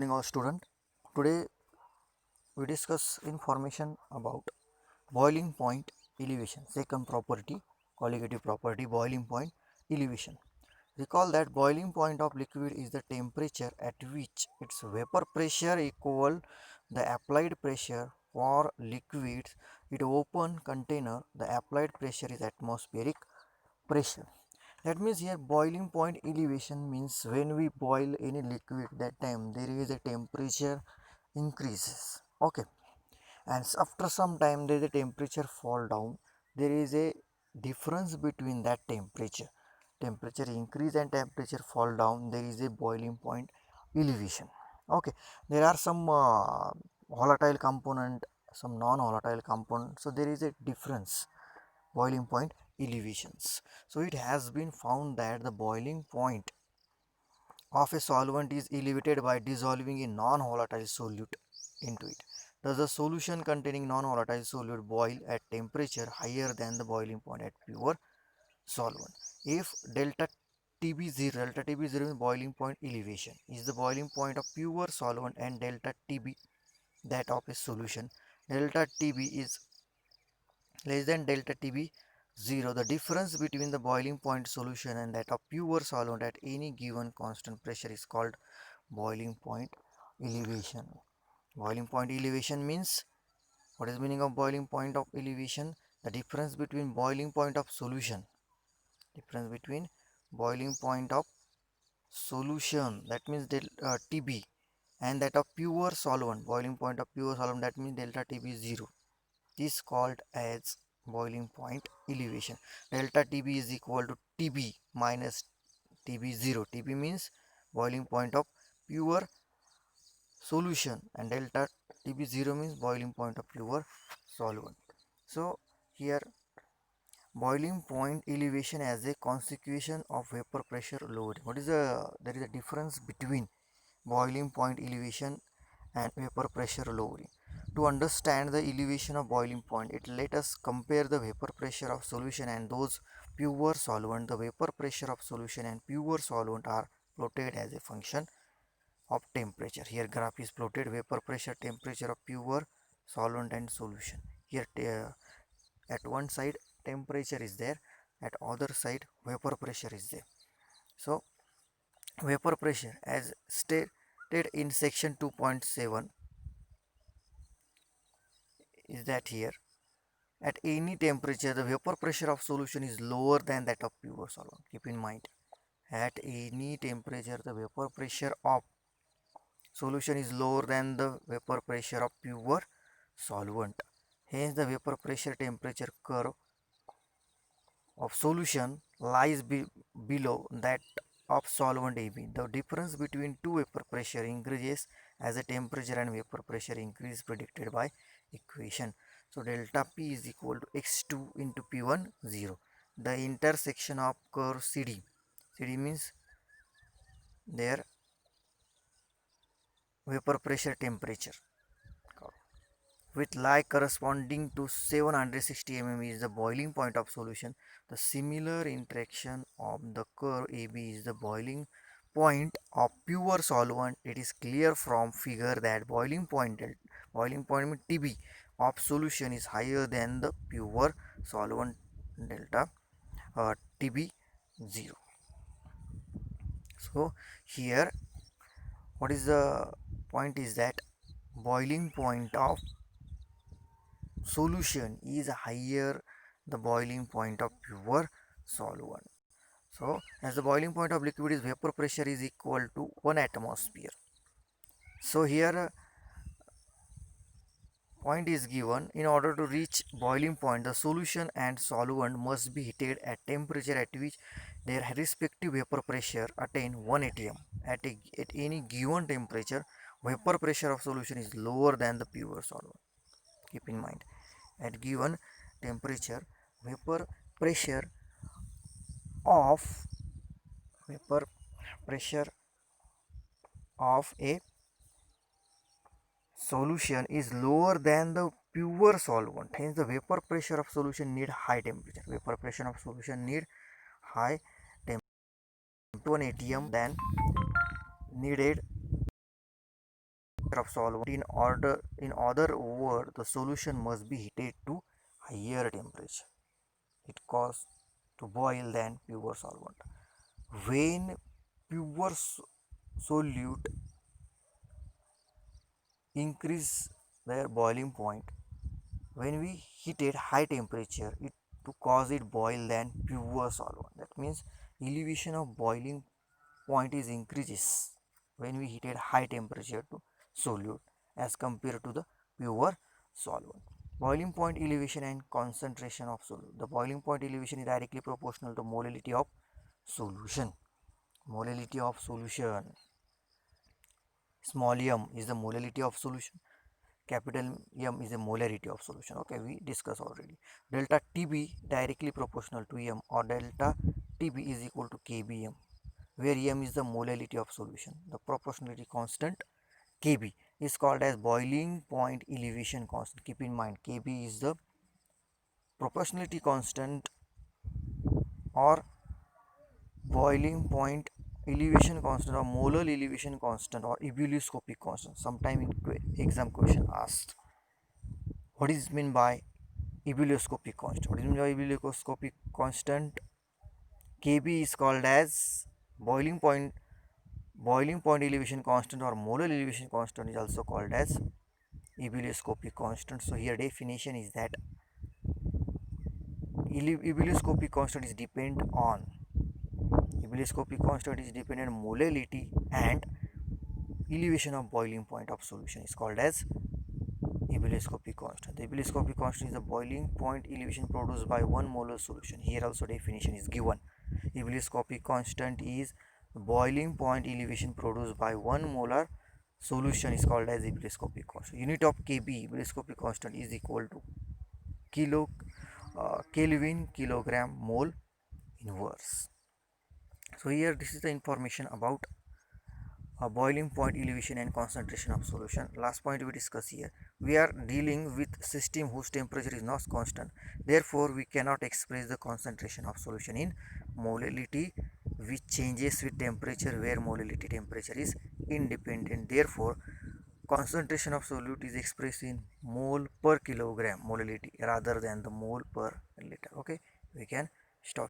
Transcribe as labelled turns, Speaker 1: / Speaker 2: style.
Speaker 1: Morning, all student. Today we discuss information about boiling point elevation. Second property, colligative property, boiling point elevation. Recall that boiling point of liquid is the temperature at which its vapor pressure equal the applied pressure for liquids. In open container, the applied pressure is atmospheric pressure. That means here boiling point elevation means when we boil any liquid, that time there is a temperature increases. Okay, and after some time there is a temperature fall down. There is a difference between that temperature increase and temperature fall down. There is a boiling point elevation. Okay, there are some volatile component, some non-volatile component, so there is a difference boiling point elevations. So it has been found that the boiling point of a solvent is elevated by dissolving a non-volatile solute into it. Thus, the solution containing non-volatile solute boil at temperature higher than the boiling point at pure solvent. If delta TB 0 is boiling point elevation, is the boiling point of pure solvent, and delta TB that of a solution. Delta TB is less than delta TB 0. The difference between the boiling point solution and that of pure solvent at any given constant pressure is called boiling point elevation. Boiling point elevation means, what is the meaning of boiling point of elevation? The difference between boiling point of solution, difference between boiling point of solution, that means TB, and that of pure solvent, boiling point of pure solvent, that means delta TB 0, is called as boiling point elevation. Delta TB is equal to TB minus TB 0. TB means boiling point of pure solution, and delta TB 0 means boiling point of pure solvent. So here boiling point elevation as a consequence of vapor pressure lowering. There is a difference between boiling point elevation and vapor pressure lowering. To understand the elevation of boiling point, let us compare the vapor pressure of solution and those pure solvent. The vapor pressure of solution and pure solvent are plotted as a function of temperature. Here graph is plotted, vapor pressure, temperature of pure solvent and solution. Here at one side temperature is there, at other side vapor pressure is there. So vapor pressure as stated in section 2.7 is that here at any temperature the vapor pressure of solution is lower than that of pure solvent. Keep in mind, at any temperature the vapor pressure of solution is lower than the vapor pressure of pure solvent. Hence the vapor pressure temperature curve of solution lies below that of solvent AB. The difference between two vapor pressure increases as the temperature and vapor pressure increase predicted by equation. So delta P is equal to x2 into P1 0. The intersection of curve CD means their vapor pressure temperature with lie corresponding to 760 mm is the boiling point of solution. The similar interaction of the curve AB is the boiling point of pure solvent. It is clear from figure that boiling point means TB of solution is higher than the pure solvent delta TB 0. So here what is the point is that boiling point of solution is higher the boiling point of pure solvent. So as the boiling point of liquid is vapor pressure is equal to 1 atmosphere. So here point is given, in order to reach boiling point the solution and solvent must be heated at temperature at which their respective vapor pressure attain 1 atm. At any given temperature vapor pressure of solution is lower than the pure solvent. Keep in mind, at given temperature vapor pressure of vapor pressure of a solution is lower than the pure solvent. Hence the vapor pressure of solution need high temperature. Vapor pressure of solution need high temperature, 1 atm than needed of solvent. In other word, the solution must be heated to higher temperature. It causes to boil than pure solvent. When pure solute increase their boiling point, when we heat at high temperature, it to cause it boil than pure solvent. That means elevation of boiling point is increases when we heat at high temperature to solute as compared to the pure solvent. Boiling point elevation and concentration of solute. The boiling point elevation is directly proportional to molality of solution. Molality of solution. Small m is the molality of solution. Capital M is the molarity of solution. Okay, we discussed already. Delta TB directly proportional to M, or delta TB is equal to KBM, where M is the molality of solution. The proportionality constant Kb is called as boiling point elevation constant. Keep in mind, Kb is the proportionality constant or boiling point elevation constant or molar elevation constant or ebullioscopic constant. Sometime in exam question asked, what is meant by ebullioscopic constant? What is meant by ebullioscopic constant? Kb is called as boiling point elevation constant or molar elevation constant is also called as ebullioscopic constant. So here definition is that ebullioscopic constant is dependent on molality and elevation of boiling point of solution is called as ebullioscopic constant. The ebullioscopic constant is the boiling point elevation produced by 1 molar solution. Here also definition is given. Ebullioscopic constant is boiling point elevation produced by 1 molar solution is called as ebullioscopic constant. Unit of Kb, ebullioscopic constant, is equal to Kelvin kilogram mole inverse. So here this is the information about boiling point elevation and concentration of solution. Last point we discuss here, we are dealing with system whose temperature is not constant, therefore we cannot express the concentration of solution in molality, which changes with temperature, where molality temperature is independent. Therefore concentration of solute is expressed in mole per kilogram molality rather than the mole per liter. Okay, we can stop.